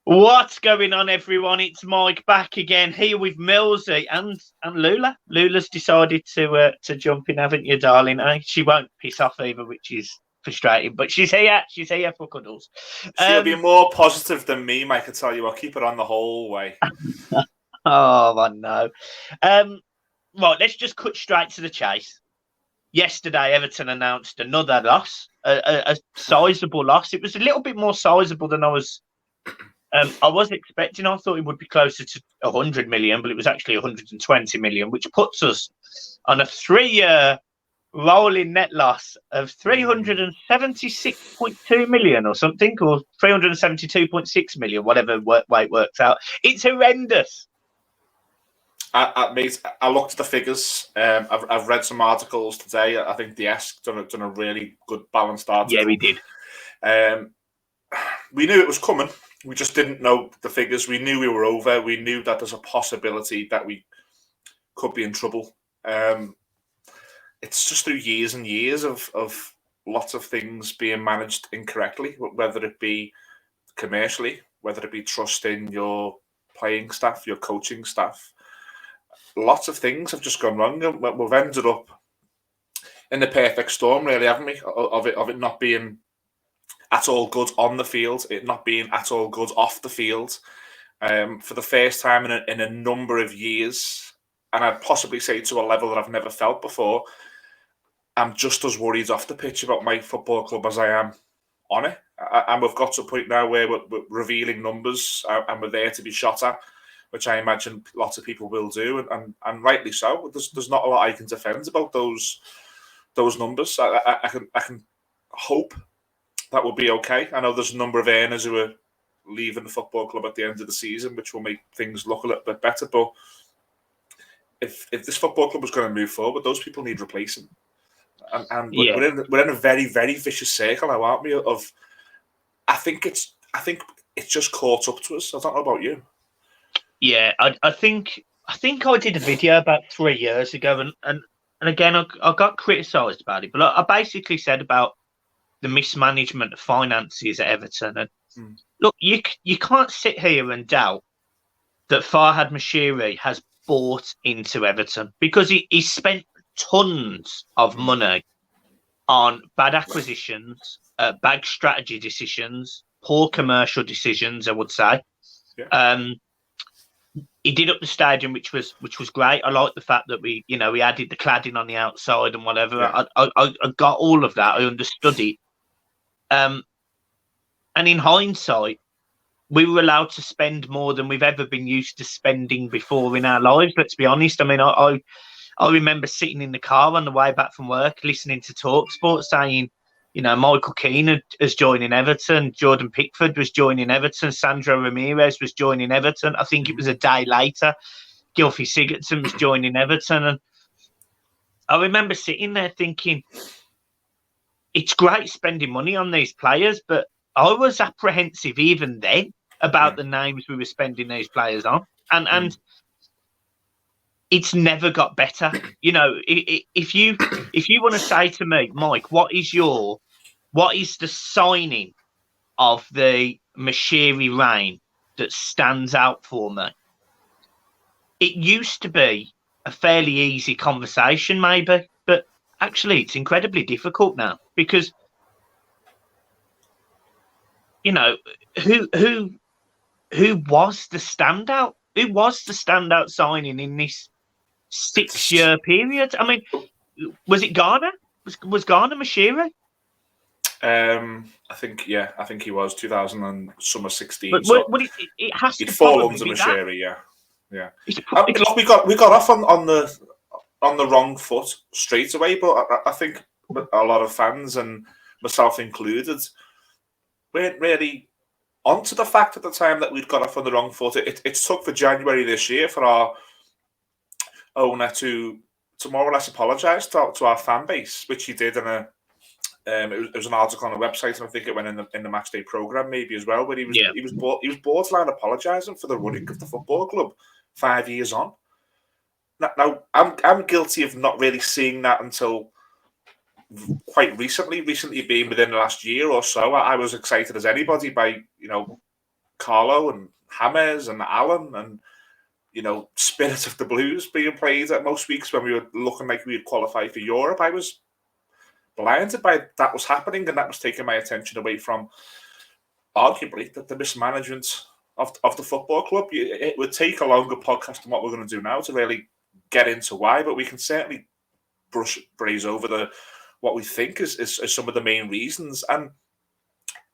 What's going on, everyone? It's Mike back again here with Millsy and Lula. Lula's decided to jump in, haven't you, darling? She won't piss off either, which is frustrating. But she's here. She's here for cuddles. She'll be more positive than me, Mike. I tell you, I'll keep her on the whole way. Oh, I know. Right, let's just cut straight to the chase. Yesterday, Everton announced another loss, a sizable loss. It was a little bit more sizable than I was expecting. I thought it would be closer to 100 million, but it was actually 120 million, which puts us on a 3-year rolling net loss of 376.2 million or something, or 372.6 million, whatever way it works out. It's horrendous. Mate, I looked at the figures. I've read some articles today. I think the Esk done a really good balanced article. Yeah, we did. We knew it was coming. We just didn't know the figures. We knew we were over. We knew that there's a possibility that we could be in trouble. It's just through years and years of lots of things being managed incorrectly, whether it be commercially, whether it be trust in your playing staff, your coaching staff. Lots of things have just gone wrong, and we've ended up in the perfect storm, really, haven't we? Of it not being at all good on the field, it not being at all good off the field. For the first time in a number of years, and I'd possibly say to a level that I've never felt before, I'm just as worried off the pitch about my football club as I am on it. And we've got to a point now where we're revealing numbers, and we're there to be shot at, which I imagine lots of people will do, and rightly so. There's not a lot I can defend about those numbers. I can hope that will be okay. I know there's a number of earners who are leaving the football club at the end of the season, which will make things look a little bit better. But if this football club was going to move forward, those people need replacing. And yeah, we're in a very, very vicious circle now, aren't we? I think it's just caught up to us. I don't know about you. Yeah, I think I did a video about 3 years ago, and again I got criticised about it, but I basically said about the mismanagement of finances at Everton. And look, you can't sit here and doubt that Farhad Moshiri has bought into Everton, because he spent tons of money on bad acquisitions, bad strategy decisions, poor commercial decisions, I would say. Yeah. He did up the stadium, which was great. I like the fact that we added the cladding on the outside and whatever. Yeah. I got all of that. I understood it. And in hindsight, we were allowed to spend more than we've ever been used to spending before in our lives. Let's be honest. I mean, I remember sitting in the car on the way back from work, listening to TalkSport saying, Michael Keane is joining Everton, Jordan Pickford was joining Everton, Sandro Ramirez was joining Everton. I think it was a day later, Gylfi Sigurdsson was joining Everton. And I remember sitting there thinking, it's great spending money on these players, but I was apprehensive even then about the names we were spending these players on. And it's never got better. If you want to say to me, Mike, what is the signing of the Moshiri reign that stands out for me? It used to be a fairly easy conversation, maybe, but actually it's incredibly difficult now, because who was the standout? Who was the standout signing in this 6-year period? I mean, was it Garner? Was Garner Moshiri? I think he was 2000 and summer 16. But it has to fall under Moshiri, yeah. Look, we got off on the wrong foot straight away, but I think a lot of fans, and myself included, weren't really onto the fact at the time that we'd got off on the wrong foot. It took for January this year for our owner to more or less apologise to our fan base, which he did in it was an article on the website, and I think it went in the matchday programme maybe as well, where he was borderline apologising for the running of the football club 5 years on. Now I'm guilty of not really seeing that until quite recently being within the last year or so. I was excited as anybody by Carlo and James and Alan and, Spirit of the Blues being played at most weeks when we were looking like we would qualify for Europe. I was blinded by that was happening, and that was taking my attention away from, arguably, the mismanagement of the football club. It would take a longer podcast than what we're going to do now to really get into why, but we can certainly braze over what we think is some of the main reasons. And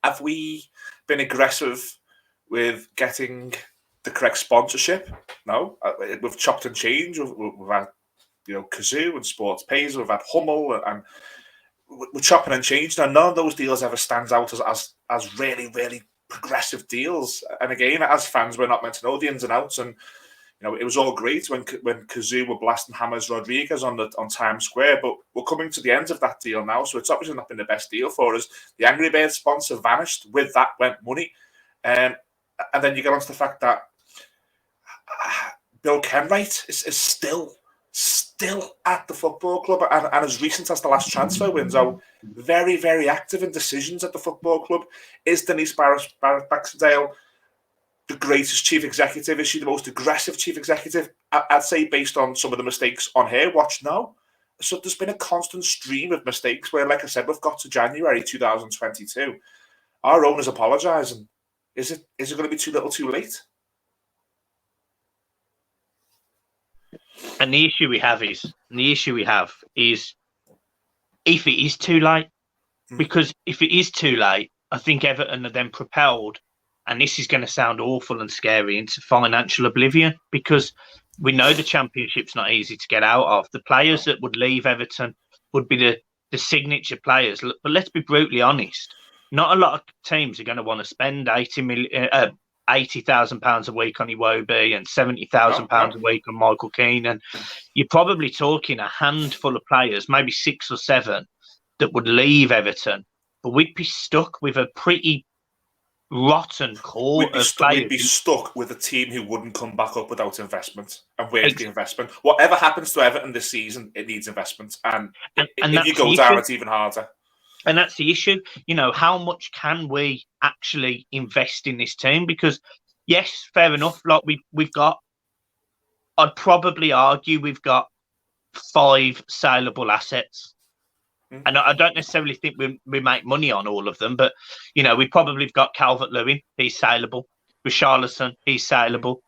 have we been aggressive with getting the correct sponsorship? No. We've chopped and changed. We've had, Kazoo and Sports Pays. We've had Hummel, and we're chopping and changing. And none of those deals ever stands out as really, really progressive deals. And again, as fans, we're not meant to know the ins and outs. And it was all great when Kazoo were blasting James Rodriguez on Times Square, but we're coming to the end of that deal now, so it's obviously not been the best deal for us. The Angry Birds sponsor vanished. With that went money. And then you get onto the fact that Bill Kenwright is still at the football club, and as recent as the last transfer window, very, very active in decisions at the football club. Is Denise Barrett-Baxendale the greatest chief executive? Is she the most aggressive chief executive? I'd say, based on some of the mistakes on her watch, no. So there's been a constant stream of mistakes where, like I said, we've got to January 2022. Our owners apologising. Is it going to be too little too late? And the issue we have is if it is too late, because if it is too late, I think Everton are then propelled, and this is going to sound awful and scary, into financial oblivion, because we know the Championship's not easy to get out of. The players that would leave Everton would be the signature players. But let's be brutally honest, not a lot of teams are going to want to spend £80,000 a week on Iwobi and £70,000 a week on Michael Keane. And you're probably talking a handful of players, maybe 6 or 7, that would leave Everton. But we'd be stuck with a pretty rotten core of players. We'd be stuck with a team who wouldn't come back up without investment. And where's the investment? Whatever happens to Everton this season, it needs investment. And if you go down, it's even harder. And that's the issue. How much can we actually invest in this team? Because, yes, fair enough. Like we've got, I'd probably argue we've got 5 saleable assets. And I don't necessarily think we make money on all of them, but, we probably have got Calvert-Lewin, he's saleable. Richarlison, he's saleable.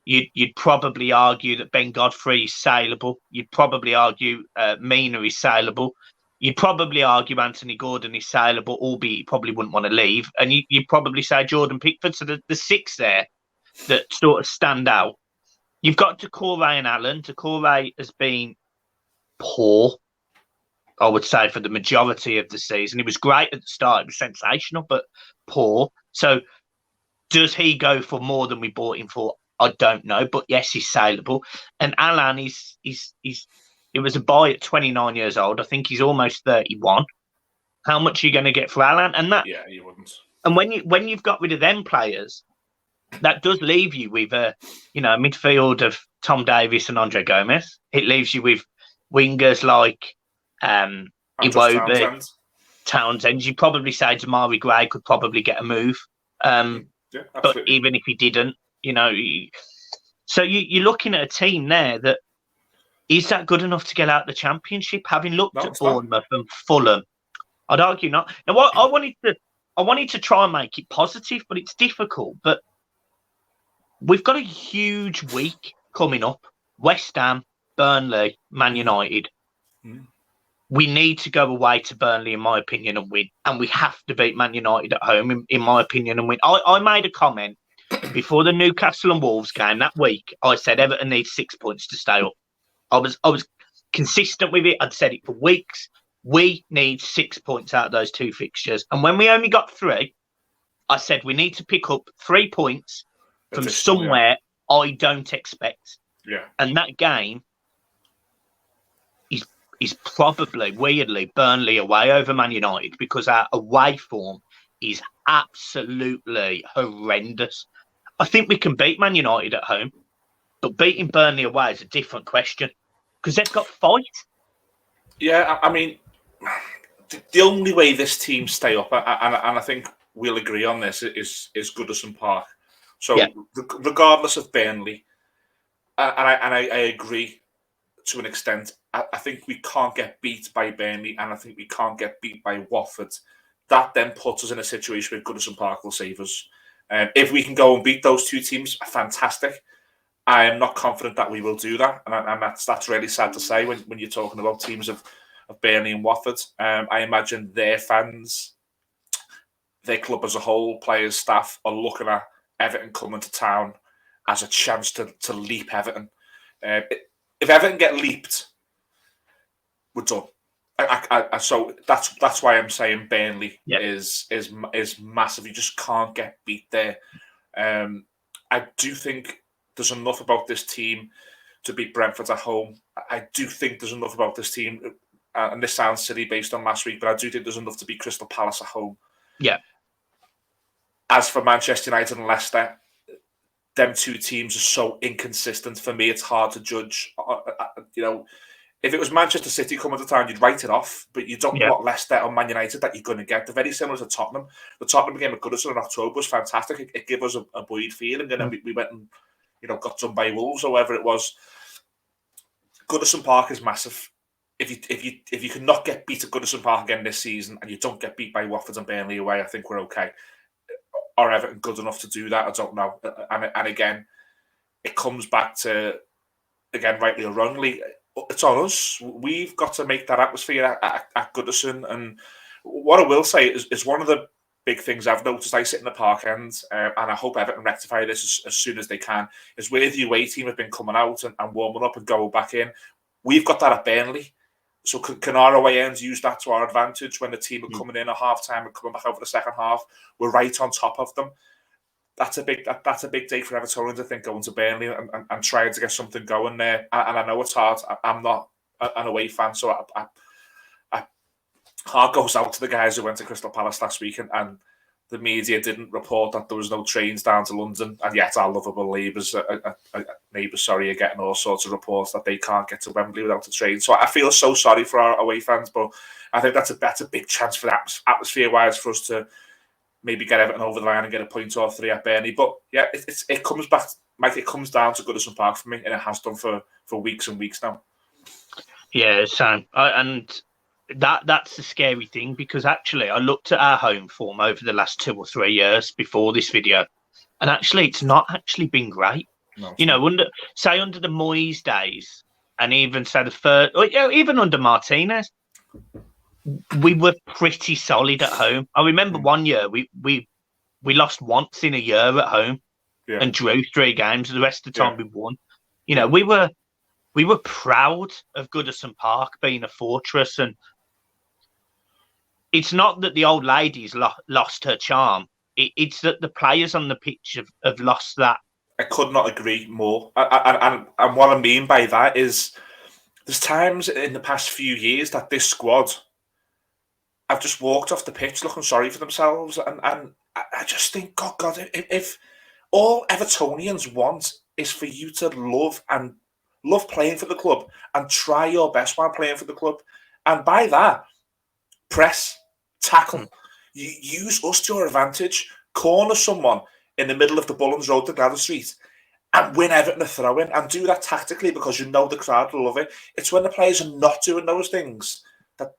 You'd probably argue that Ben Godfrey is saleable. You'd probably argue Mina is saleable. You'd probably argue Anthony Gordon is saleable, albeit he probably wouldn't want to leave. And you'd probably say Jordan Pickford. So the 6 there that sort of stand out. You've got Doucouré and Allen. Doucouré has been poor, I would say, for the majority of the season. He was great at the start. It was sensational, but poor. So does he go for more than we bought him for? I don't know. But yes, he's saleable. And Alan, it was a buy at 29 years old. I think he's almost 31. How much are you going to get for Alan? And that, yeah, you wouldn't. And when you've got rid of them players, that does leave you with a midfield of Tom Davies and Andre Gomez. It leaves you with wingers like Iwobi, Townsend. You probably say Jamari Gray could probably get a move, but even if he didn't, so you're looking at a team there that is that good enough to get out the Championship? Having looked at Bournemouth and Fulham, I'd argue not. Now, what I wanted to try and make it positive, but it's difficult. But we've got a huge week coming up: West Ham, Burnley, Man United. We need to go away to Burnley, in my opinion, and win. And we have to beat Man United at home, in my opinion, and win. I made a comment before the Newcastle and Wolves game that week. I said Everton needs 6 points to stay up. I was consistent with it. I'd said it for weeks. We need 6 points out of those 2 fixtures. And when we only got 3, I said we need to pick up 3 points from somewhere I don't expect. Yeah. And that game is probably, weirdly, Burnley away over Man United, because our away form is absolutely horrendous. I think we can beat Man United at home, but beating Burnley away is a different question, because they've got fight. Yeah, I mean, the only way this team stay up, and I think we'll agree on this, is Goodison Park. So regardless of Burnley, and I agree to an extent. I think we can't get beat by Burnley, and I think we can't get beat by Watford. That then puts us in a situation where Goodison Park will save us. If we can go and beat those two teams, fantastic. I am not confident that we will do that, and that's really sad to say when you're talking about teams of Burnley and Watford. I imagine their fans, their club as a whole, players, staff, are looking at Everton coming to town as a chance to leap Everton. If Everton get leaped, we're done. So that's why I'm saying Burnley is massive. You just can't get beat there. I do think there's enough about this team to beat Brentford at home. I do think there's enough about this team, and this sounds silly based on last week, but I do think there's enough to beat Crystal Palace at home. Yeah. As for Manchester United and Leicester, them two teams are so inconsistent. For me, it's hard to judge. If it was Manchester City coming to town, you'd write it off, but you don't know what Leicester or Man United that you're going to get. They're very similar to Tottenham. The Tottenham game at Goodison in October was fantastic. It gave us a buoyed feeling, and then we went and got done by Wolves or whatever it was. Goodison Park is massive. If you cannot get beat at Goodison Park again this season, and you don't get beat by Watford and Burnley away, I think we're okay. Are Everton good enough to do that? I don't know. And again, it comes back to, again, rightly or wrongly, it's on us. We've got to make that atmosphere at Goodison. And what I will say is one of the big things I've noticed, I sit in the park end, and I hope Everton rectify this as soon as they can, is where the away team have been coming out and warming up and going back in. We've got that at Burnley. So can our away ends use that to our advantage when the team are coming in at half-time and coming back over the second half? We're right on top of them. That's a big day for Evertonians, I think, going to Burnley and trying to get something going there. And I know it's hard. I'm not an away fan, so heart goes out to the guys who went to Crystal Palace last week, and the media didn't report that there was no trains down to London, and yet our lovable neighbours are getting all sorts of reports that they can't get to Wembley without a train. So I feel so sorry for our away fans, but I think that's a big chance for atmosphere-wise for us to maybe get Everton over the line and get a point or three at Burnley. But yeah, it comes back, Mike. It comes down to Goodison Park for me, and it has done for weeks and weeks now. Yeah, Sam, and that's the scary thing, because actually I looked at our home form over the last 2 or 3 years before this video, and actually it's not actually been great. No, under the Moyes days, and even say the third, even under Martinez, we were pretty solid at home. I remember one year we lost once in a year at home and drew 3 games. The rest of the time we won. We were proud of Goodison Park being a fortress, and it's not that the old lady's lost her charm. It's that the players on the pitch have lost that. I could not agree more. And what I mean by that is there's times in the past few years that this squad have just walked off the pitch looking sorry for themselves. And I just think, God, if all Evertonians want is for you to love playing for the club and try your best while playing for the club, and by that, press, tackle, you use us to your advantage, corner someone in the middle of the Bullens Road to Gather Street and win Everton a throw-in, and do that tactically because you know the crowd will love it. It's when the players are not doing those things that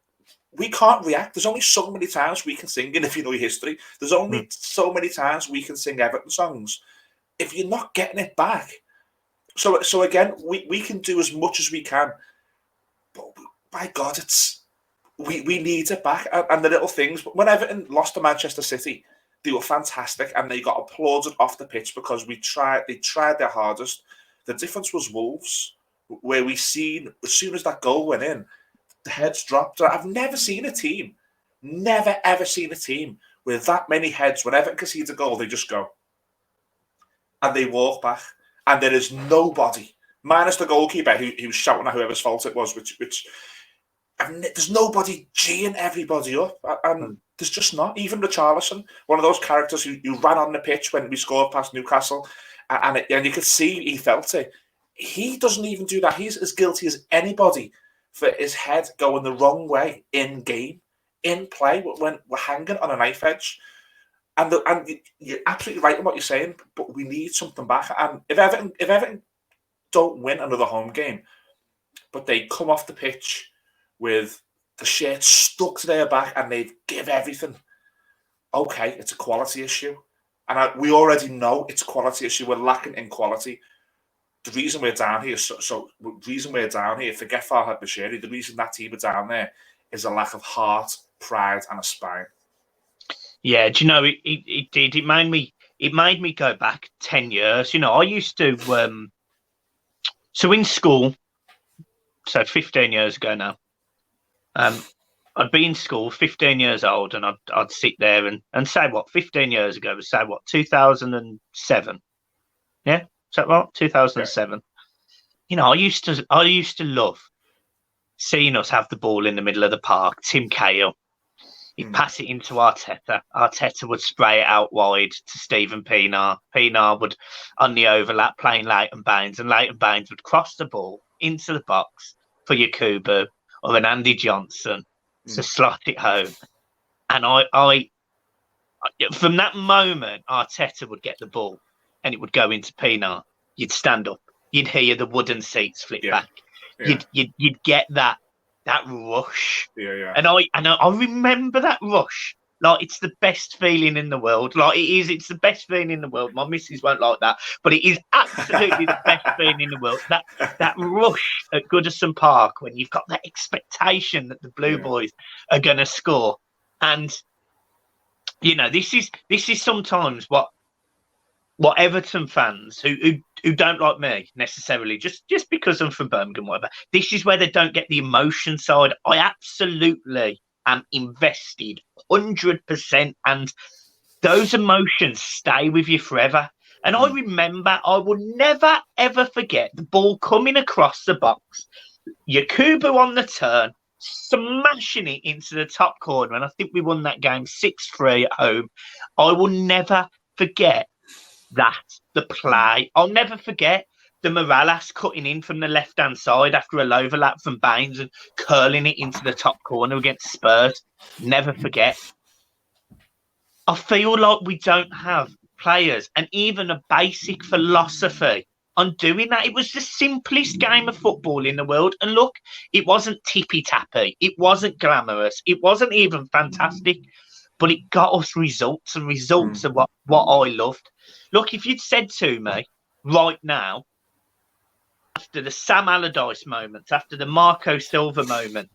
we can't react. There's only so many times we can sing, and if you know your history, there's only so many times we can sing Everton songs. If you're not getting it back, so again, we can do as much as we can, but by God, we need it back. And the little things. When Everton lost to Manchester City, they were fantastic, and they got applauded off the pitch because they tried their hardest. The difference was Wolves, where we seen as soon as that goal went in, the heads dropped. I've never ever seen a team with that many heads. When Everton concedes a goal, they just go and they walk back. And there is nobody, minus the goalkeeper who's shouting at whoever's fault it was, which there's nobody geeing everybody up. And there's just not. Even Richarlison, one of those characters who ran on the pitch when we scored past Newcastle, and you could see he felt it. He doesn't even do that. He's as guilty as anybody for his head going the wrong way in game, in play, when we're hanging on a knife edge. And you're absolutely right in what you're saying, but we need something back. And if Everton don't win another home game, but they come off the pitch with the shirt stuck to their back and they give everything, okay, it's a quality issue. And we already know it's a quality issue. We're lacking in quality. The reason we're down here, forget Farhad Moshiri, the reason that team are down there is a lack of heart, pride, and a spine. Yeah, do you know, it did. It made me go back 10 years. You know, I used to, so in school, so 15 years ago now, I'd be in school, 15 years old, and I'd sit there and say what, 15 years ago, was say what, 2007. Yeah, is that right? 2007. Yeah. You know, I used to love seeing us have the ball in the middle of the park, Tim Cahill. He'd pass it into Arteta. Arteta would spray it out wide to Stephen Pienaar. Pienaar would, on the overlap, playing Leighton Baines, and Leighton Baines would cross the ball into the box for Yakubu or an Andy Johnson to slot it home. And I from that moment, Arteta would get the ball and it would go into Pienaar. You'd stand up. You'd hear the wooden seats flip back. Yeah. You'd get that rush. Yeah. And I remember that rush. Like, it's the best feeling in the world. Like, it's the best feeling in the world. My missus won't like that, but it is absolutely the best feeling in the world. That rush at Goodison Park when you've got that expectation that the Blue Boys are going to score. And, you know, this is sometimes what Everton fans who don't like me necessarily, just because I'm from Birmingham, whatever, this is where they don't get the emotion side. I absolutely am invested 100%, and those emotions stay with you forever. And I remember, I will never, ever forget the ball coming across the box, Yakubu on the turn, smashing it into the top corner, and I think we won that game 6-3 at home. I will never forget the play. I'll never forget the Morales cutting in from the left-hand side after a low overlap from Baines and curling it into the top corner against Spurs. Never forget. I feel like we don't have players and even a basic philosophy on doing that. It was the simplest game of football in the world. And look, it wasn't tippy-tappy. It wasn't glamorous. It wasn't even fantastic. But it got us results, and results are what I loved. Look, if you'd said to me right now, after the Sam Allardyce moment, after the Marco Silva moment,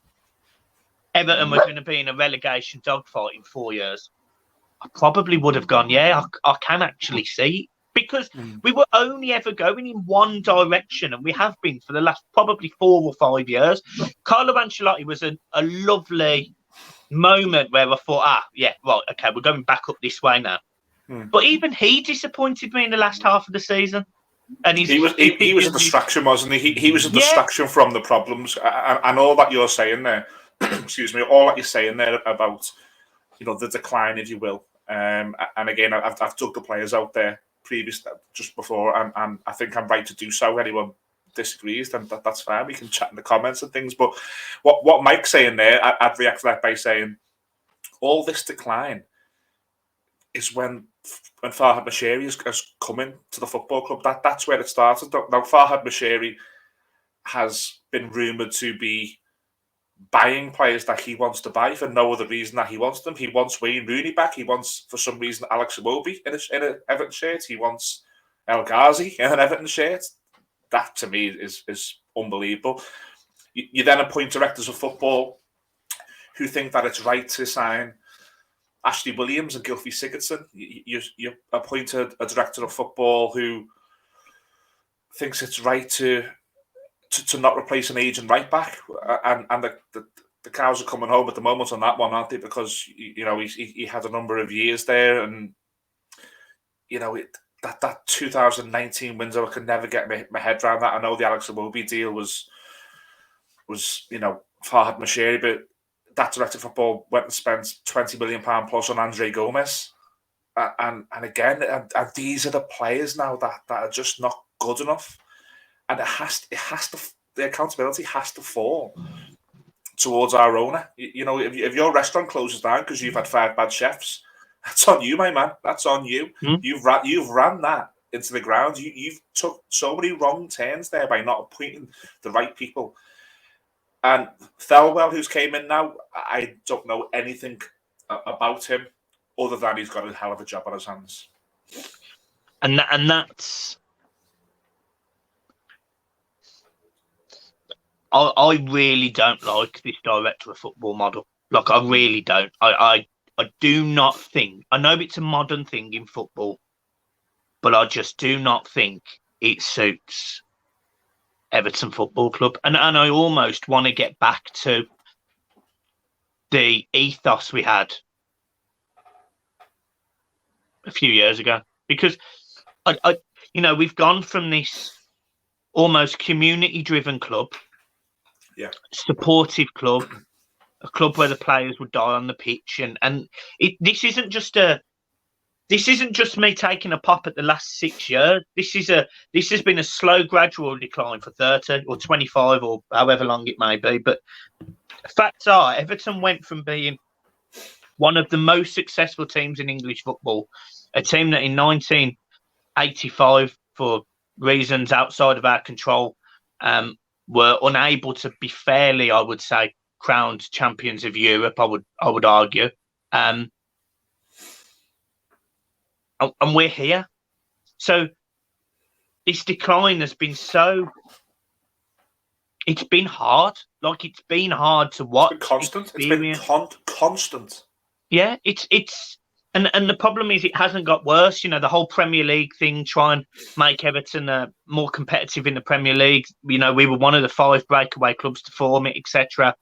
Everton were going to be in a relegation dogfight in 4 years, I probably would have gone, yeah, I can actually see it. Because we were only ever going in one direction, and we have been for the last probably 4 or 5 years. Carlo Ancelotti was a lovely moment where I thought, yeah, right, okay, we're going back up this way now. But even he disappointed me in the last half of the season. And he was a distraction, wasn't he? He was a distraction from the problems. And all that you're saying there, excuse me, all that you're saying there about, you know, the decline, if you will. And again, I've dug the players out there previously, just before, and I think I'm right to do so. Anyone disagrees, then that's fine. We can chat in the comments and things. But what Mike's saying there, I'd react to that by saying all this decline is when Farhad Moshiri has come in to the football club. That's where it started. Now, Farhad Moshiri has been rumoured to be buying players that he wants to buy for no other reason that he wants them. He wants Wayne Rooney back. He wants, for some reason, Alex Iwobi in an Everton shirt. He wants El Ghazi in an Everton shirt. That, to me, is unbelievable. You then appoint directors of football who think that it's right to sign Ashley Williams and Gylfi Sigurdsson. You appoint a director of football who thinks it's right to not replace an aging right back, and the cows are coming home at the moment on that one, aren't they? Because, you know, he had a number of years there, and, you know, that 2019 window, I can never get my head around that. I know the Alex Iwobi deal was you know, Farhad Moshiri, but that director of football went and spent £20 million plus on Andre Gomez, and again, and these are the players now that are just not good enough. And it has to, the accountability has to fall towards our owner. You know, if your restaurant closes down because you've had 5 bad chefs, That's on you, my man. That's on you. Hmm? You've ran that into the ground. You've took so many wrong turns there by not appointing the right people. And Thelwell, who's came in now, I don't know anything about him other than he's got a hell of a job on his hands. And that's... I really don't like this director of football model. Like, I really don't. I do not think... I know it's a modern thing in football, but I just do not think it suits Everton Football Club. And I almost want to get back to the ethos we had a few years ago. Because, we've gone from this almost community-driven club, supportive club, a club where the players would die on the pitch, and this isn't just me taking a pop at the last 6 years. This has been a slow, gradual decline for 30 or 25 or however long it may be. But facts are, Everton went from being one of the most successful teams in English football, a team that in 1985, for reasons outside of our control, were unable to be fairly, I would say, crowned champions of Europe. I would argue, and we're here. So this decline has been it's been hard. Like, it's been hard to watch. It's been constant. It's been constant. Yeah, and the problem is it hasn't got worse. The whole Premier League thing, try and make Everton more competitive in the Premier League. We were one of the 5 breakaway clubs to form it, etc.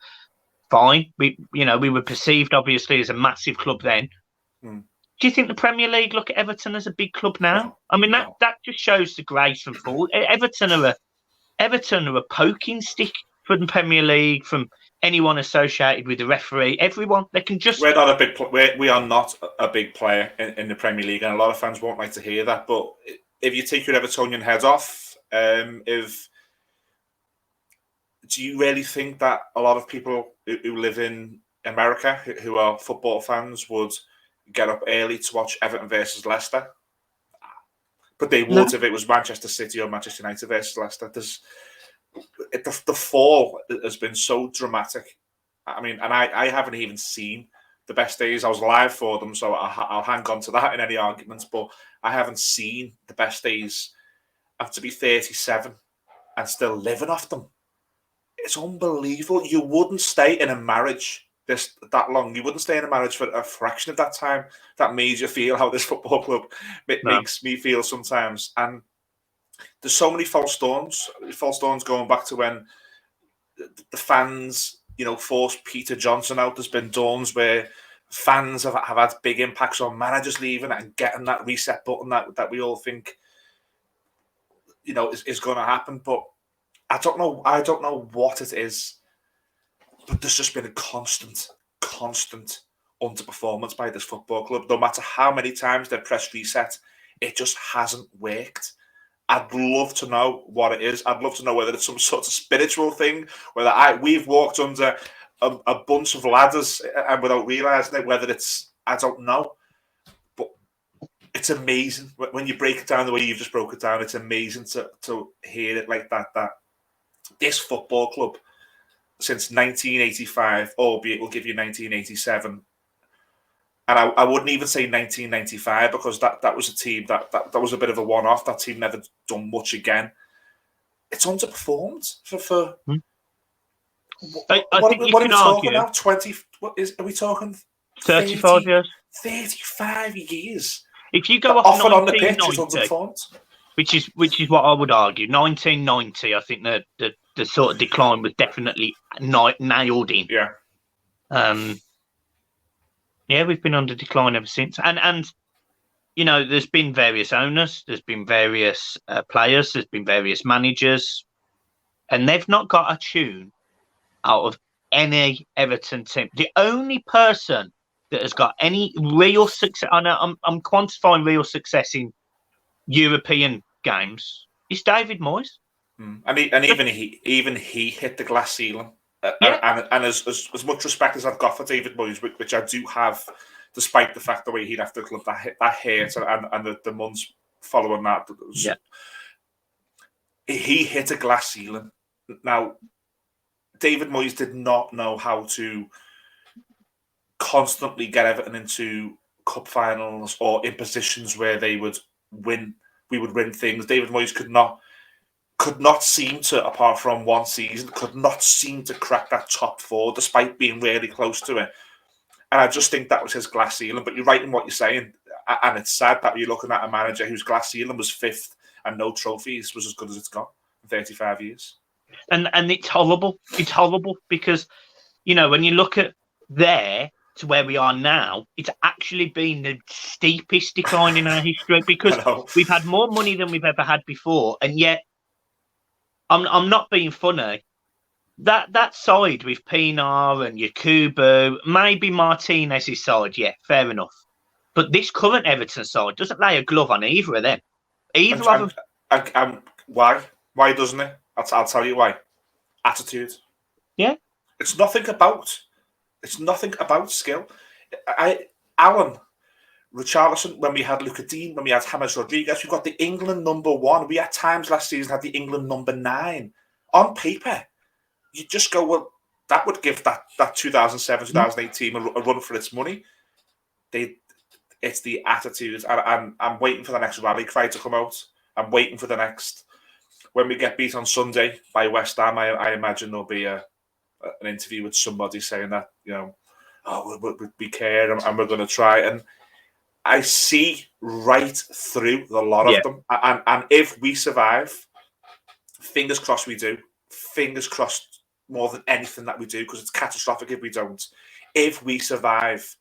Fine. We were perceived obviously as a massive club then. Do you think the Premier League look at Everton as a big club now? No, I mean, that just shows the grace and fall. Everton are a poking stick for the Premier League, from anyone associated with the referee. Everyone, they can just... We are not a big player in the Premier League, and a lot of fans won't like to hear that. But if you take your Evertonian head off, do you really think that a lot of people who live in America, who are football fans, would get up early to watch Everton versus Leicester? But they would if it was Manchester City or Manchester United versus Leicester. The fall has been so dramatic. I mean, and I haven't even seen the best days. I was live for them, so I'll hang on to that in any arguments. But I haven't seen the best days. I have to be 37 and still living off them. It's unbelievable. You wouldn't stay in a marriage that long. You wouldn't stay in a marriage for a fraction of that time. That made you feel how this football club makes me feel sometimes. And there's so many false dawns going back to when the fans, forced Peter Johnson out. There's been dawns where fans have had big impacts on managers leaving and getting that reset button that we all think, is going to happen. But I don't know what it is. But there's just been a constant underperformance by this football club. No matter how many times they've pressed reset, it just hasn't worked. I'd love to know what it is. I'd love to know whether it's some sort of spiritual thing, whether we've walked under a bunch of ladders and without realising it, whether it's, I don't know. But it's amazing. When you break it down the way you've just broke it down, it's amazing to hear it like that this football club, since 1985, albeit we'll give you 1987, and I wouldn't even say 1995 because that was a team that was a bit of a one-off. That team never done much again. It's underperformed for. I think you can argue now. 20? Are we talking? 35 years. 35 years. If you go off on the pitch, it's underperformed. Which is what I would argue. 1990, I think the sort of decline was definitely nailed in. Yeah. Yeah, we've been under decline ever since. And there's been various owners, there's been various players, there's been various managers, and they've not got a tune out of any Everton team. The only person that has got any real success, I know I'm quantifying real success in European games, is David Moyes. And even he hit the glass ceiling. And as much respect as I've got for David Moyes, which I do have, despite the fact the way he left the club, that hurt, and the months following that. Yeah. He hit a glass ceiling. Now, David Moyes did not know how to constantly get Everton into cup finals or in positions where they would win. We would win things. David Moyes could not seem to, apart from one season, could not seem to crack that top four, despite being really close to it. And I just think that was his glass ceiling. But you're right in what you're saying, and it's sad that you're looking at a manager whose glass ceiling was 5th and no trophies was as good as it's got in 35 years. And it's horrible. It's horrible because, you know, when you look at there to where we are now, it's actually been the steepest decline in our history because we've had more money than we've ever had before. And yet, I'm not being funny. That side with Pinar and Yakubu, maybe Martinez's side, yeah, fair enough. But this current Everton side doesn't lay a glove on either of them. Either of them. Why? Why doesn't it? I'll tell you why. Attitude. Yeah. It's nothing about skill. Alan, Richarlison, when we had Luca Dean, when we had James Rodriguez, we got the England #1. We at times last season had the England #9. On paper, you just go, well, that would give that 2007, 2008 team a run for its money. It's the attitude. And I'm waiting for the next rally cry to come out. I'm waiting for the next. When we get beat on Sunday by West Ham, I imagine there'll be an interview with somebody saying that, you know, we care and we're going to try. And I see right through the lot of them. And if we survive, fingers crossed we do. Fingers crossed more than anything that we do, because it's catastrophic if we don't. If we survive,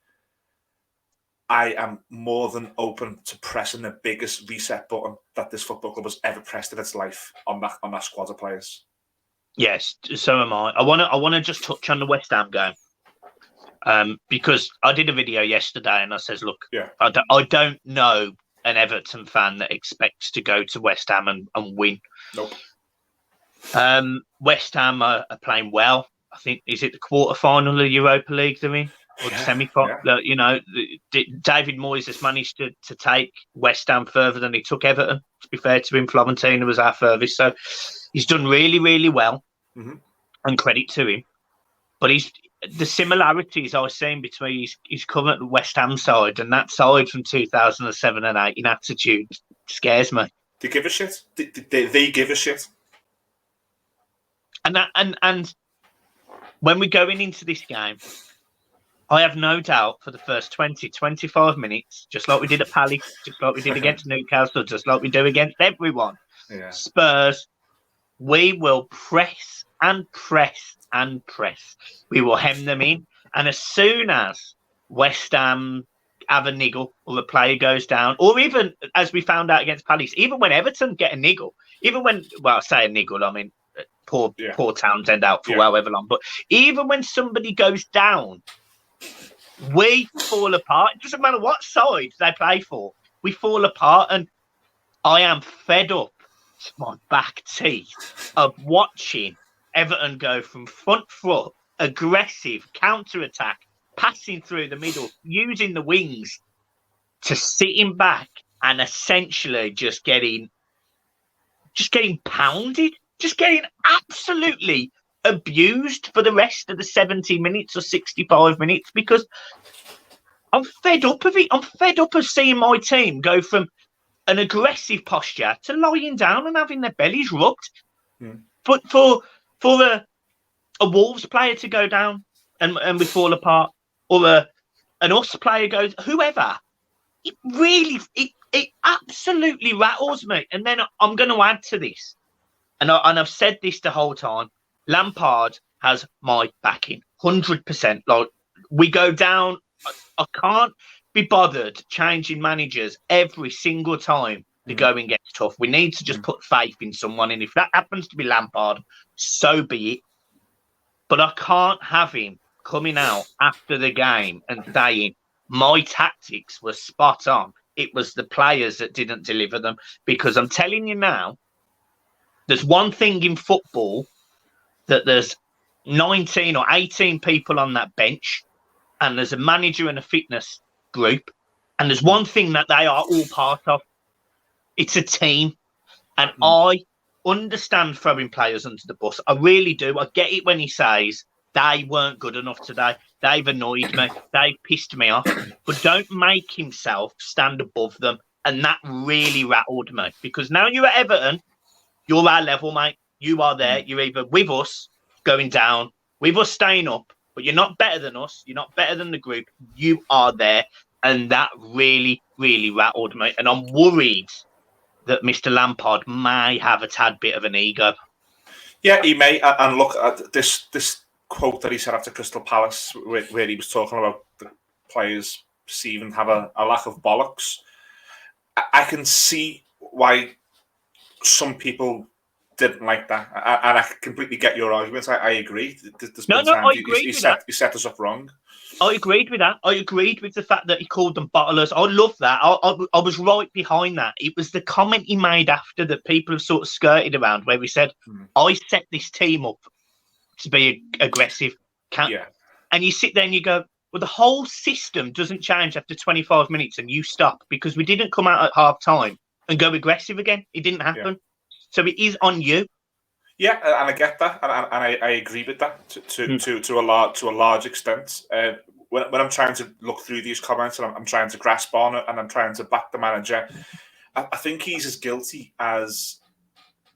I am more than open to pressing the biggest reset button that this football club has ever pressed in its life on that squad of players. Yes, so am I. I want to just touch on the West Ham game, because I did a video yesterday and I says, look, I don't know an Everton fan that expects to go to West Ham and win. Nope. West Ham are playing well. I think, is it the quarter-final of the Europa League they're in? Or the semi-final? Yeah. You know, David Moyes has managed to take West Ham further than he took Everton. To be fair to him, Florentino was our furthest. So he's done really, really well, and credit to him. But the similarities I was seeing between his current West Ham side and that side from 2007 and 8 in attitude scares me. They give a shit. They give a shit. And when we're going into this game, I have no doubt for the first 20, 25 minutes, just like we did at Palace, just like we did against Newcastle, just like we do against everyone, Spurs, we will press and press and press. We will hem them in. And as soon as West Ham have a niggle or the player goes down, or even, as we found out against Palace, even when Everton get a niggle, even when, well, I say a niggle, I mean, poor Townsend out for however long, but even when somebody goes down, we fall apart. It doesn't matter what side they play for. We fall apart, and I am fed up to my back teeth of watching Everton go from front foot, aggressive, counter-attack, passing through the middle, using the wings, to sitting back and essentially just getting pounded, just getting absolutely abused for the rest of the 70 minutes or 65 minutes, because I'm fed up of it. I'm fed up of seeing my team go from an aggressive posture to lying down and having their bellies rubbed. But for a Wolves player to go down and we fall apart, or an us player goes, whoever, it really, it absolutely rattles me. And then I'm going to add to this, and I've said this the whole time, Lampard has my backing, 100%. Like, we go down, I can't be bothered changing managers every single time the going gets tough. We need to just put faith in someone, and if that happens to be Lampard, so be it. But I can't have him coming out after the game and saying my tactics were spot on. It was the players that didn't deliver them. Because I'm telling you now, there's one thing in football, that there's 19 or 18 people on that bench, and there's a manager and a fitness group. And there's one thing that they are all part of. It's a team. And I understand throwing players under the bus. I really do. I get it when he says they weren't good enough today. They've annoyed me. They've pissed me off. But don't make himself stand above them. And that really rattled me. Because now you're at Everton, you're our level, mate. You are there. You're either with us going down, with us staying up, but you're not better than us. You're not better than the group. You are there. And that really, really rattled me. And I'm worried that Mr. Lampard may have a tad bit of an ego. Yeah, he may. And look at this quote that he said after Crystal Palace, where he was talking about the players perceiving have a lack of bollocks. I can see why some people didn't like that, and I completely get your arguments. I agree. I agree. He set us up wrong. I agreed with that. I agreed with the fact that he called them bottlers. I love that. I was right behind that. It was the comment he made after that people have sort of skirted around, where he said, I set this team up to be aggressive. And you sit there and you go, well, the whole system doesn't change after 25 minutes and you stop, because we didn't come out at half time and go aggressive again. It didn't happen. Yeah. So it is on you. Yeah, and I get that, and I agree with that to a large extent. When I'm trying to look through these comments and I'm trying to grasp on it and I'm trying to back the manager, I think he's as guilty as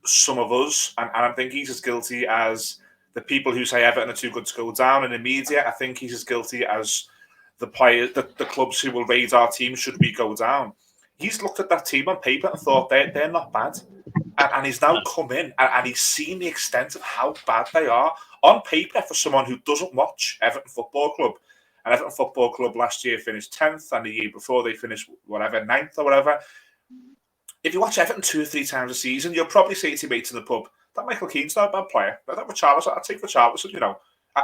some of us, and I think he's as guilty as the people who say Everton are too good to go down in the media. I think he's as guilty as the players, the clubs who will raise our team should we go down. He's looked at that team on paper and thought they're not bad. And he's now come in and he's seen the extent of how bad they are on paper for someone who doesn't watch Everton Football Club. And Everton Football Club last year finished 10th, and the year before they finished 9th or whatever. If you watch Everton 2 or 3 times a season, you'll probably say to your mates in the pub, that Michael Keane's not a bad player. That Richarlison, I'd take Richarlison, you know.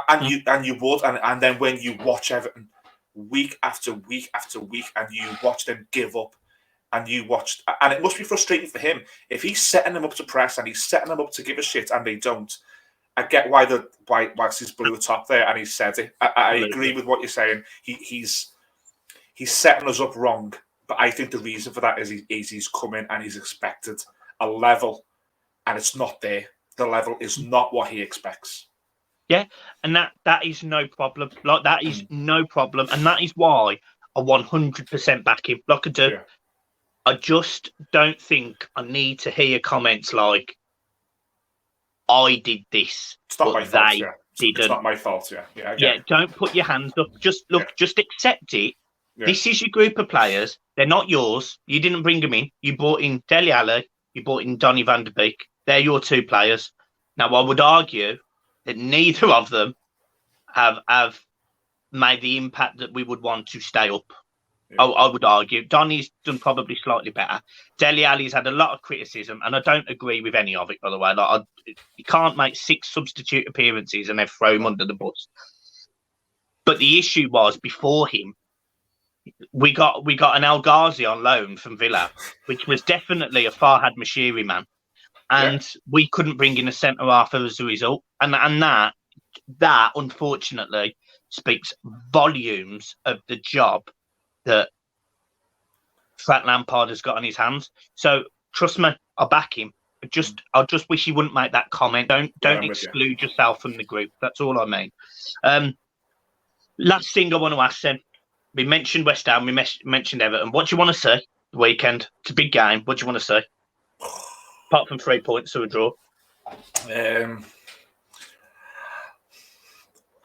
And you would, and then when you watch Everton week after week after week, and you watch them give up, and you watched, and it must be frustrating for him if he's setting them up to press and he's setting them up to give a shit and they don't. I get why he's blew a top there and he said it. I agree with what you're saying. He's setting us up wrong, but I think the reason for that is he's come in and he's expected a level, and it's not there. The level is not what he expects. Yeah, and that is no problem. Like, that is no problem, and that is why I 100% back him. Like I do. Yeah. I just don't think I need to hear comments like, I did this, it's not my fault, didn't. It's not my fault, yeah. Don't put your hands up. Just just accept it. Yeah. This is your group of players. They're not yours. You didn't bring them in. You brought in Dele Alli. You brought in Donny van der Beek. They're your 2 players. Now, I would argue that neither of them have made the impact that we would want to stay up. I would argue Donny's done probably slightly better. Dele Alli's had a lot of criticism, and I don't agree with any of it, by the way. Like, you can't make 6 substitute appearances and then throw him under the bus. But the issue was, before him, we got an El Ghazi on loan from Villa, which was definitely a Farhad Moshiri man, and we couldn't bring in a centre half as a result. And that unfortunately speaks volumes of the job that Frank Lampard has got on his hands. So trust me, I'll back him. I just wish he wouldn't make that comment. Don't exclude yourself from the group. That's all I mean. Last thing I want to ask then. We mentioned West Ham, we mentioned Everton. What do you want to say the weekend? It's a big game. What do you want to say? Apart from 3 points or a draw. I'm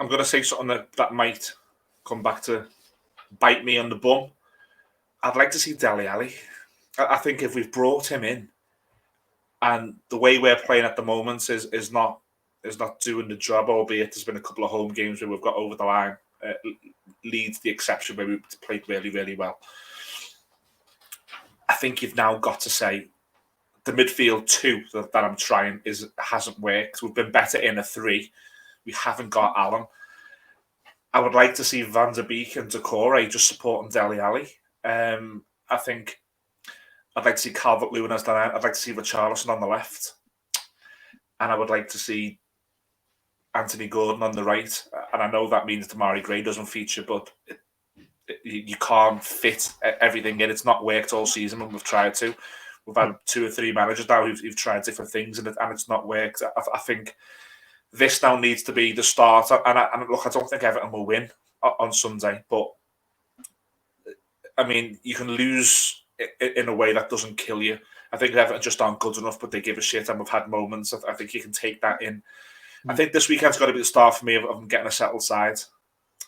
going to say something that might come back to bite me on the bum. I'd like to see Dele Alli. I think if we've brought him in, and the way we're playing at the moment is not doing the job, albeit there's been a couple of home games where we've got over the line. Leeds the exception, where we played really, really well. I think you've now got to say the midfield 2 that I'm trying hasn't worked. We've been better in a 3. We haven't got Allen. I would like to see Van der Beek and Doucouré just supporting Dele Alli. I think I'd like to see Calvert-Lewin as the 9. I'd like to see Richarlison on the left. And I would like to see Anthony Gordon on the right. And I know that means Damari Gray doesn't feature, but you can't fit everything in. It's not worked all season when we've tried to. We've had 2 or 3 managers now who've tried different things and it's not worked. I think this now needs to be the start. And look, I don't think Everton will win on Sunday, but I mean, you can lose in a way that doesn't kill you. I think Everton just aren't good enough, but they give a shit, and we've had moments. I think you can take that in. I think this weekend's got to be the start for me of them getting a settled side,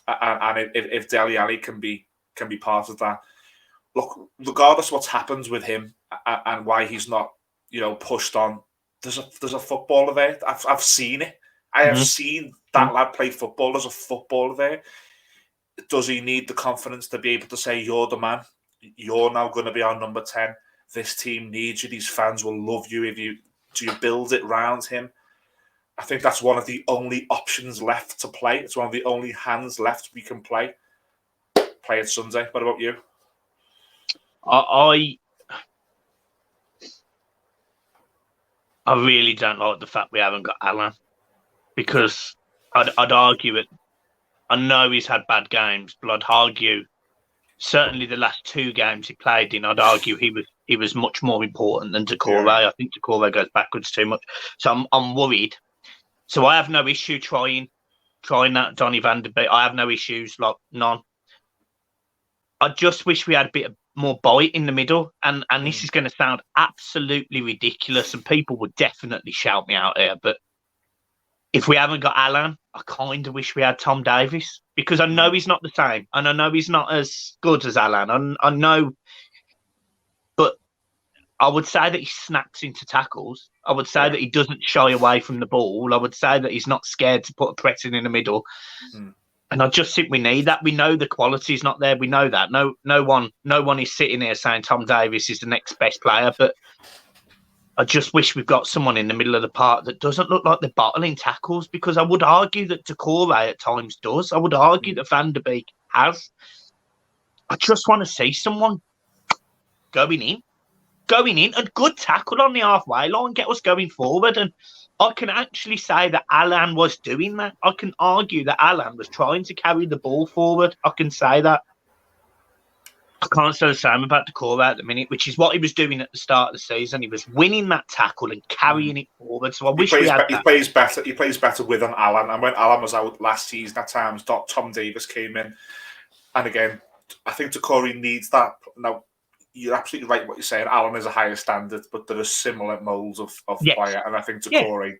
and if Dele Alli can be part of that. Look, regardless of what happens with him and why he's not, pushed on, there's a footballer there. I've seen it. I have seen that lad play football. There's a footballer there. Does he need the confidence to be able to say, "You're the man. You're now going to be our number 10. This team needs you. These fans will love you if you do you build it round him." I think that's one of the only options left to play. It's one of the only hands left we can play. Play it Sunday. What about you? I really don't like the fact we haven't got Alan, because I'd argue it. I know he's had bad games, but I'd argue certainly the last 2 games he played in, I'd argue he was much more important than Doucouré. Yeah. I think Doucouré goes backwards too much, so I'm worried. So I have no issue trying that Donny van der Beek. I have no issues, like none. I just wish we had a bit of more bite in the middle, and this is going to sound absolutely ridiculous, and people would definitely shout me out here, but if we haven't got Alan, I kind of wish we had Tom Davies, because I know he's not the same, and I know he's not as good as Alan. I know, but I would say that he snaps into tackles. I would say that he doesn't shy away from the ball. I would say that he's not scared to put a pressing in the middle. And I just think we need that. We know the quality is not there. We know that. No one is sitting here saying Tom Davies is the next best player, but I just wish we've got someone in the middle of the park that doesn't look like they're bottling tackles, because I would argue that Doucouré at times does. I would argue that Van der Beek has. I just want to see someone going in, and good tackle on the halfway line, get us going forward. And I can actually say that Alan was doing that. I can argue that Alan was trying to carry the ball forward. I can say that. I can't say the same about Doucouré at the minute, which is what he was doing at the start of the season. He was winning that tackle and carrying it forward. So I wish we had that. He plays better with an Alan. And when Alan was out last season, at times Tom Davies came in. And again, I think Doucouré needs that. Now, you're absolutely right what you're saying. Alan is a higher standard, but there are similar moulds of player. And I think Doucouré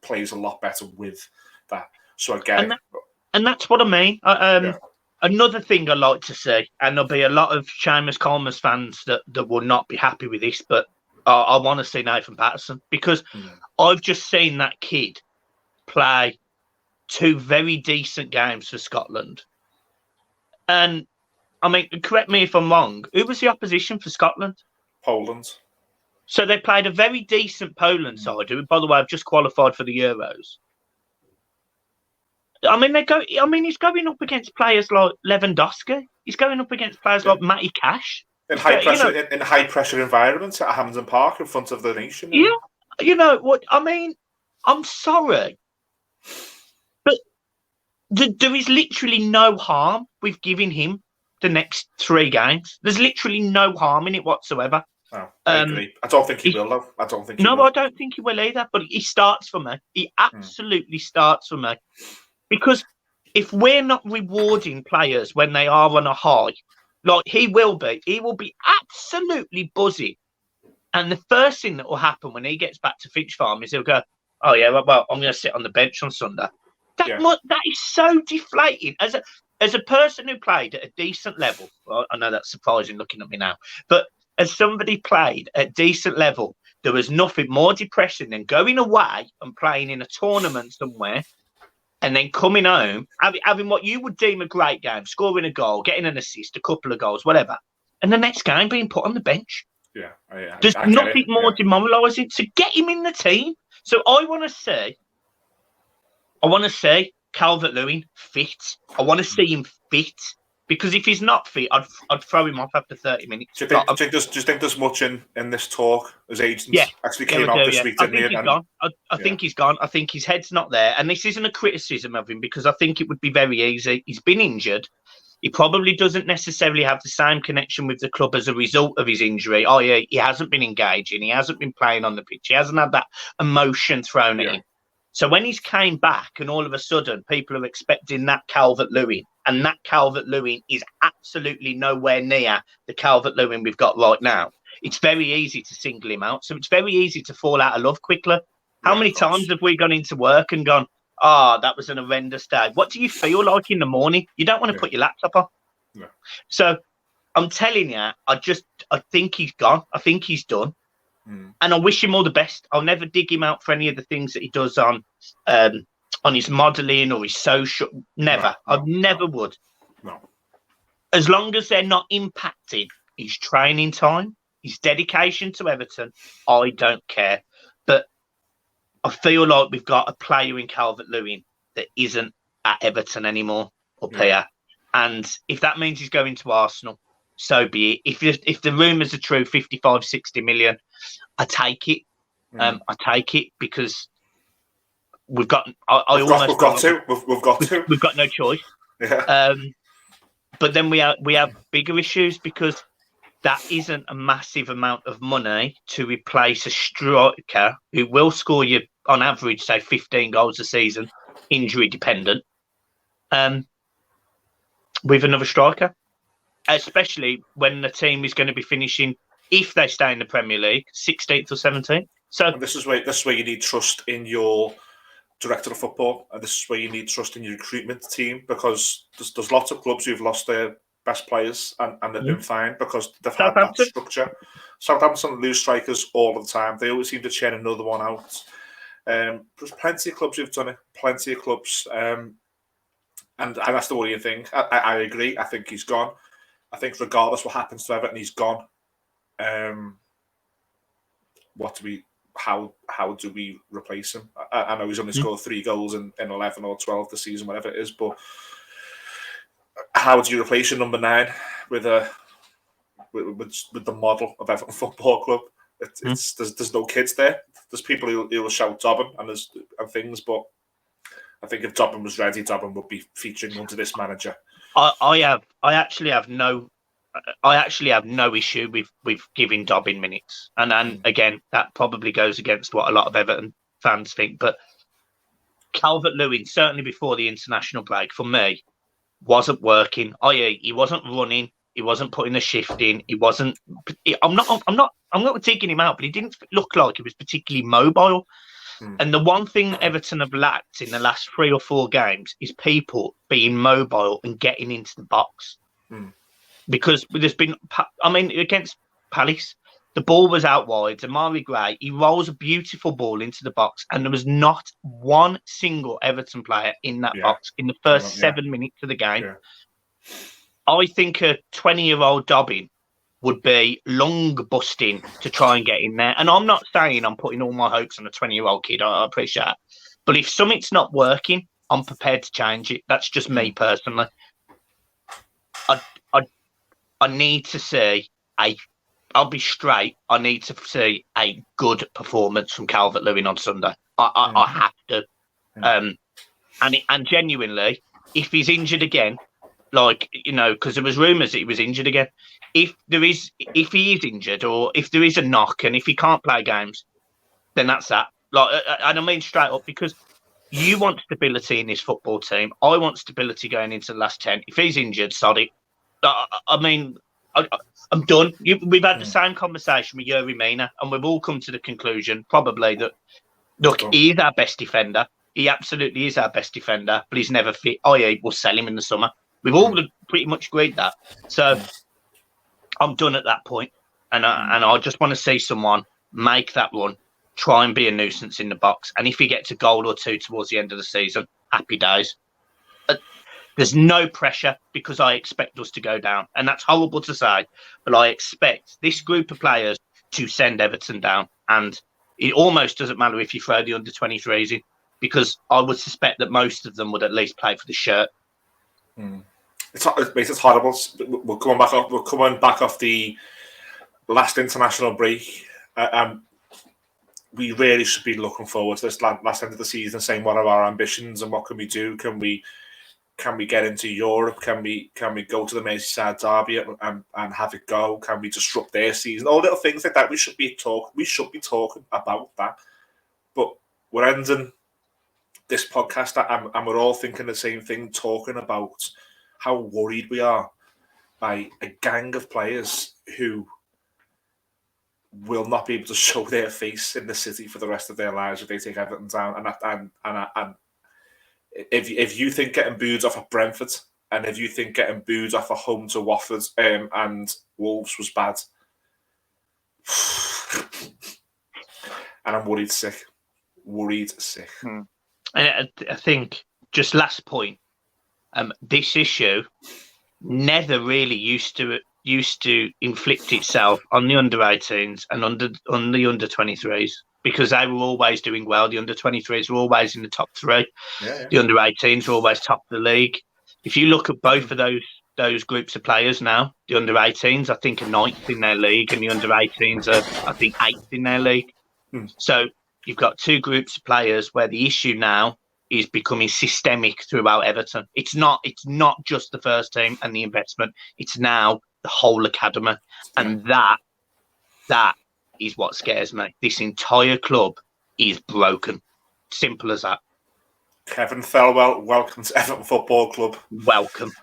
plays a lot better with that. So I get it. And that's what I mean. Another thing I like to see, and there'll be a lot of Seamus Coleman's fans that will not be happy with this, but I want to see Nathan Patterson, because I've just seen that kid play 2 very decent games for Scotland. And, I mean, correct me if I'm wrong, who was the opposition for Scotland? Poland. So they played a very decent Poland side, who, by the way, have just qualified for the Euros. I mean, he's going up against players like Lewandowski. He's going up against players like Matty Cash. In high pressure environments at Hampden Park in front of the nation. Yeah, you know what I mean. I'm sorry, but there is literally no harm with giving him the next 3 games. There's literally no harm in it whatsoever. Oh, I agree. I don't think he will, though. I don't think. I don't think he will either. But he starts for me. He absolutely starts for me. Because if we're not rewarding players when they are on a high, like he will be absolutely buzzing. And the first thing that will happen when he gets back to Finch Farm is he'll go, "Oh yeah, well, I'm going to sit on the bench on Sunday." That is so deflating. As a person who played at a decent level, well, I know that's surprising looking at me now, but as somebody played at a decent level, there was nothing more depressing than going away and playing in a tournament somewhere, and then coming home, having what you would deem a great game, scoring a goal, getting an assist, a couple of goals, whatever, and the next game being put on the bench. Yeah, there's nothing more demoralising. So get him in the team. So I want to see Calvert-Lewin fit. I want to see him fit, because if he's not fit, I'd throw him off after 30 minutes. Do you think there's much in this talk as agents actually came out this week? I think he's gone. I think he's gone. I think his head's not there. And this isn't a criticism of him, because I think it would be very easy. He's been injured. He probably doesn't necessarily have the same connection with the club as a result of his injury. He hasn't been engaging. He hasn't been playing on the pitch. He hasn't had that emotion thrown at him. So when he's came back and all of a sudden people are expecting that Calvert-Lewin, and that Calvert-Lewin is absolutely nowhere near the Calvert-Lewin we've got right now, it's very easy to single him out. So it's very easy to fall out of love quickly. How many times have we gone into work and gone, that was an horrendous day? What do you feel like in the morning? You don't want to put your laptop on. No. So I'm telling you, I think he's gone. I think he's done. And I wish him all the best. I'll never dig him out for any of the things that he does on his modelling or his social. Never. I never would. No. As long as they're not impacting his training time, his dedication to Everton, I don't care. But I feel like we've got a player in Calvert-Lewin that isn't at Everton anymore up here. And if that means he's going to Arsenal, so be it. If the rumours are true, 55, 60 million, I take it. I take it because we've got. We've got no choice. Yeah. But then we have bigger issues because that isn't a massive amount of money to replace a striker who will score you on average, say, 15 goals a season, injury dependent, with another striker. Especially when the team is going to be finishing, if they stay in the Premier League, 16th or 17th. So and this is where you need trust in your director of football, and this is where you need trust in your recruitment team, because there's lots of clubs who've lost their best players and they've been fine because they've had that structure. Southampton lose strikers all the time. They always seem to churn another one out. There's plenty of clubs who've done it. Plenty of clubs, and that's the worrying thing. I agree. I think he's gone. I think regardless what happens to Everton, he's gone. How do we replace him? I know he's only scored 3 goals in 11 or 12 this season, whatever it is, but how do you replace your number 9 with the model of Everton Football Club? There's no kids there. There's people who will shout Dobbin and things, but I think if Dobbin was ready, Dobbin would be featuring under this manager. I actually have no issue with giving Dobbin minutes, and again that probably goes against what a lot of Everton fans think. But Calvert-Lewin, certainly before the international break, for me, wasn't working. He wasn't running. He wasn't putting the shift in. He wasn't. I'm not taking him out, but he didn't look like he was particularly mobile. And the one thing Everton have lacked in the last 3 or 4 games is people being mobile and getting into the box. Because there's been, against Palace, the ball was out wide. Amari Gray, he rolls a beautiful ball into the box, and there was not one single Everton player in that box in the first 7 minutes of the game. Yeah. I think a 20-year-old Dobbin would be lung busting to try and get in there. And I'm not saying I'm putting all my hopes on a 20-year-old kid. I appreciate that. But if something's not working, I'm prepared to change it. That's just me personally. I need to see I'll be straight. I need to see a good performance from Calvert-Lewin on Sunday. I have to. And genuinely, if he's injured again, because there was rumours that he was injured again. If he is injured, or if there is a knock, and if he can't play games, then that's that. And I mean straight up, because you want stability in this football team. I want stability going into the last 10. If he's injured, sorry. I'm done. We've had the same conversation with Yuri Mina, and we've all come to the conclusion, probably, that look, he is our best defender. He absolutely is our best defender, but he's never fit. We'll sell him in the summer. We've all pretty much agreed that. So I'm done at that point, and I just want to see someone make that run, try and be a nuisance in the box, and if he gets a goal or 2 towards the end of the season, happy days. There's no pressure because I expect us to go down, and that's horrible to say, but I expect this group of players to send Everton down, and it almost doesn't matter if you throw the under-23s in, because I would suspect that most of them would at least play for the shirt. It's horrible. We're coming back off the last international break. We really should be looking forward to this last end of the season, saying what are our ambitions and what can we do? Can we Can we get into Europe? Can we go to the Merseyside derby and have it go? Can we disrupt their season? All little things like that. We should be talking about that. But we're ending this podcast and we're all thinking the same thing, talking about how worried we are by a gang of players who will not be able to show their face in the city for the rest of their lives if they take Everton down. And if you think getting booed off at Brentford, and if you think getting booed off at home to Watford and Wolves was bad, and I'm worried sick. And I think, just last point, this issue never really used to inflict itself on the under-18s and on the under-23s, because they were always doing well. The under-23s were always in the top three. Yeah. The under-18s were always top of the league. If you look at both of those groups of players now, the under-18s, I think, are ninth in their league, and the under-18s are, I think, eighth in their league. So you've got two groups of players where the issue now is becoming systemic throughout Everton. It's not just the first team and the investment. It's now the whole academy. And that is what scares me. This entire club is broken. Simple as that. Kevin Thelwell, welcome to Everton Football Club. Welcome.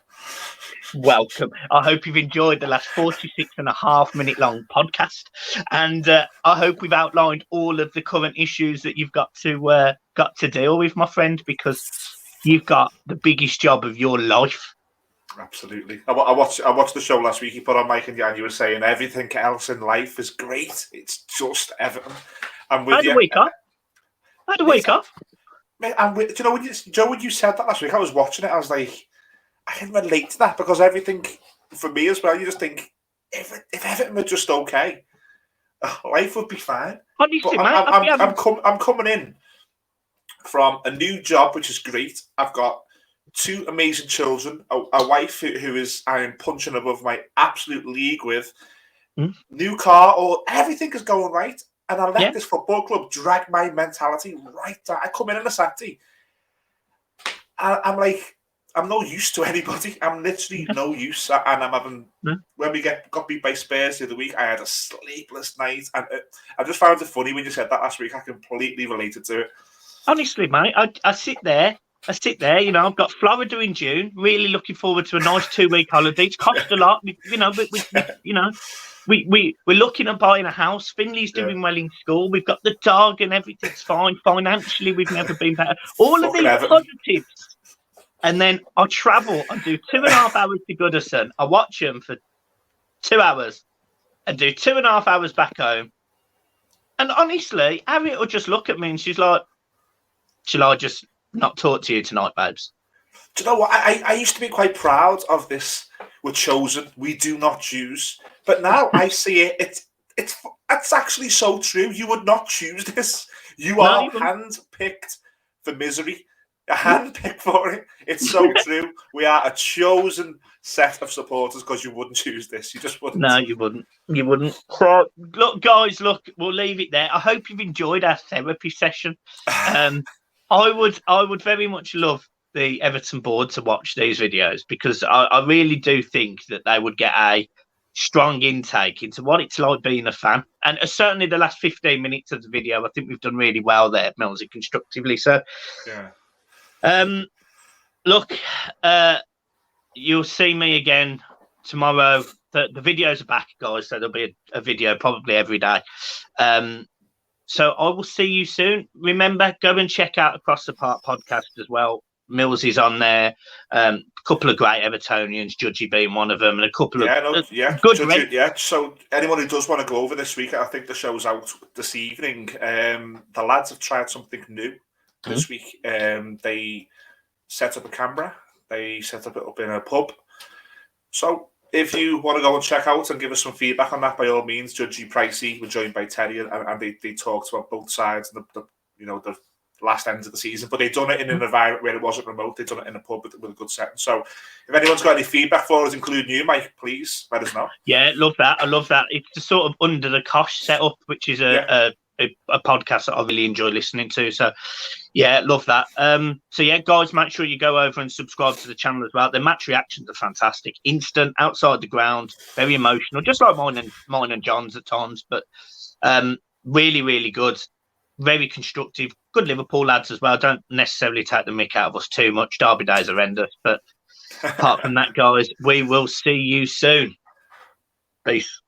I hope you've enjoyed the last 46.5-minute long podcast, and I hope we've outlined all of the current issues that you've got to deal with, my friend, because you've got the biggest job of your life. Absolutely. I watched the show last week. You put on Mike and Jan. You were saying everything else in life is great. It's just Everton. I'm with you. I had a week off. Mate, do you know when you said that last week? I was watching it. I was like, I can relate to that, because everything for me as well. You just think if Everton were just okay, life would be fine. Honestly, mate, I'm coming in from a new job, which is great. I've got two amazing children, a wife who I am punching above my absolute league with, new car, or everything is going right. And I let this football club drag my mentality right down. I come in on a Saturday, I'm like, I'm no use to anybody. I'm literally no use. And I'm having, when we got beat by Spurs the other week, I had a sleepless night. And I just found it funny when you said that last week. I completely related to it. Honestly, mate, I sit there, I've got Florida in June, really looking forward to a nice 2-week holiday. It's cost a lot, we're looking at buying a house. Finley's doing well in school. We've got the dog and everything's fine. Financially, we've never been better. All of these positives. And then I travel. I do 2.5 hours to Goodison. I watch them for 2 hours and do 2.5 hours back home. And honestly, Harriet will just look at me and she's like, shall I just not talk to you tonight, babes? Do you know what? I used to be quite proud of this. We're chosen. We do not choose. But now I see it. It's actually so true. You would not choose this. You are handpicked for misery. A handpicked for it. It's so true. We are a chosen set of supporters, because you wouldn't choose this. You just wouldn't. No, you wouldn't. You wouldn't. So, look, guys, we'll leave it there. I hope you've enjoyed our therapy session. I would very much love the Everton board to watch these videos, because I really do think that they would get a strong intake into what it's like being a fan. And certainly the last 15 minutes of the video, I think we've done really well there, Millsy, constructively. So, look, you'll see me again tomorrow. The videos are back, guys, so there'll be a video probably every day. So I will see you soon. Remember, go and check out Across the Park podcast as well. Mills is on there. A couple of great Evertonians, Judgy being one of them, and a couple of good. Judgy, so anyone who does want to go over this week, I think the show's out this evening. The lads have tried something new this week. They set up a camera. They set it up in a pub. So if you want to go and check out and give us some feedback on that, by all means, Judgy, Pricey were joined by Terry, and they talked about both sides and the last end of the season. But they've done it in an environment where it wasn't remote. They've done it in a pub with a good setting. So if anyone's got any feedback for us, including you, Mike, please let us know. Yeah, love that. I love that. It's the sort of under the cosh setup, which is a a podcast that I really enjoy listening to. So, yeah, love that. So, yeah, guys, make sure you go over and subscribe to the channel as well. The match reactions are fantastic, instant, outside the ground, very emotional, just like mine and John's at times, but really, really good, very constructive. Good Liverpool lads as well. Don't necessarily take the mick out of us too much. Derby days are horrendous, but apart from that, guys, we will see you soon. Peace.